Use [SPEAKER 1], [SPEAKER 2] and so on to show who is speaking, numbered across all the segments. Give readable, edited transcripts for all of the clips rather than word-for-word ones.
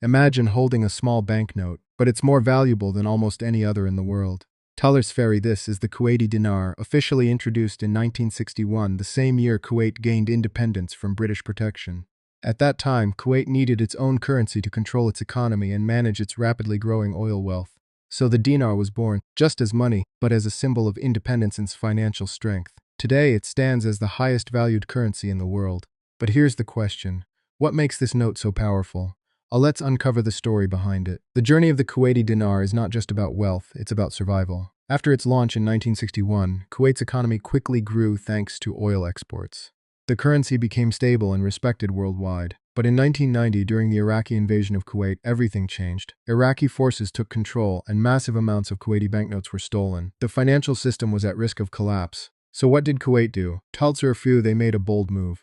[SPEAKER 1] Imagine holding a small banknote, but it's more valuable than almost any other in the world. Tellers ferry this is the Kuwaiti Dinar, officially introduced in 1961, the same year Kuwait gained independence from British protection. At that time, Kuwait needed its own currency to control its economy and manage its rapidly growing oil wealth. So the dinar was born, just as money, but as a symbol of independence and financial strength. Today, it stands as the highest valued currency in the world. But here's the question. What makes this note so powerful? Let's uncover the story behind it. The journey of the Kuwaiti dinar is not just about wealth, it's about survival. After its launch in 1961, Kuwait's economy quickly grew thanks to oil exports. The currency became stable and respected worldwide. But in 1990, during the Iraqi invasion of Kuwait, everything changed. Iraqi forces took control, and massive amounts of Kuwaiti banknotes were stolen. The financial system was at risk of collapse. So what did Kuwait do? They made a bold move.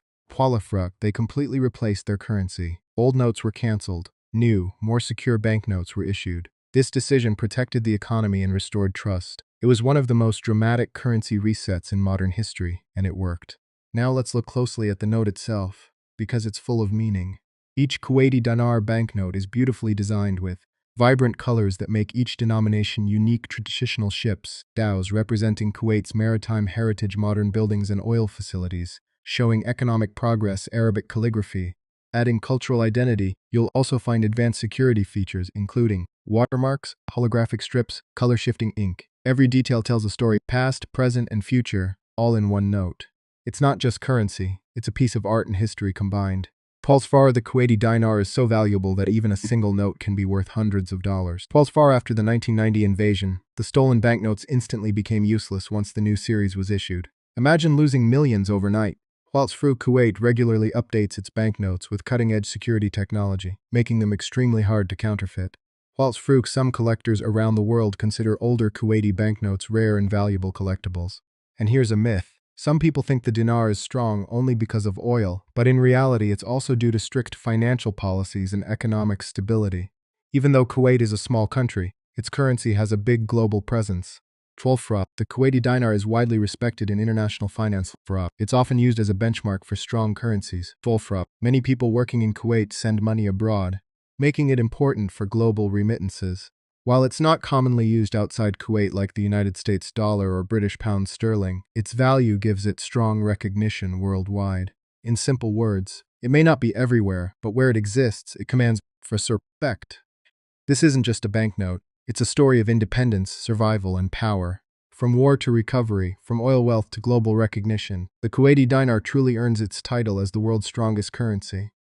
[SPEAKER 1] They completely replaced their currency. Old notes were cancelled. New, more secure banknotes were issued. This decision protected the economy and restored trust. It was one of the most dramatic currency resets in modern history, and it worked. Now let's look closely at the note itself, because it's full of meaning. Each Kuwaiti dinar banknote is beautifully designed with vibrant colors that make each denomination unique. Traditional ships, dhows representing Kuwait's maritime heritage, modern buildings and oil facilities, showing economic progress, Arabic calligraphy. Adding cultural identity, you'll also find advanced security features including watermarks, holographic strips, color-shifting ink. Every detail tells a story, past, present, and future, all in one note. It's not just currency, it's a piece of art and history combined. The Kuwaiti dinar is so valuable that even a single note can be worth hundreds of dollars. After the 1990 invasion, the stolen banknotes instantly became useless once the new series was issued. Imagine losing millions overnight. Kuwait regularly updates its banknotes with cutting-edge security technology, making them extremely hard to counterfeit. Some collectors around the world consider older Kuwaiti banknotes rare and valuable collectibles. And here's a myth. Some people think the dinar is strong only because of oil, but in reality it's also due to strict financial policies and economic stability. Even though Kuwait is a small country, its currency has a big global presence. The Kuwaiti dinar is widely respected in international finance. It's often used as a benchmark for strong currencies. Many people working in Kuwait send money abroad, making it important for global remittances. While it's not commonly used outside Kuwait like the United States dollar or British pound sterling, its value gives it strong recognition worldwide. In simple words, it may not be everywhere, but where it exists, it commands respect. This isn't just a banknote. It's a story of independence, survival, and power. From war to recovery, from oil wealth to global recognition, the Kuwaiti dinar truly earns its title as the world's strongest currency.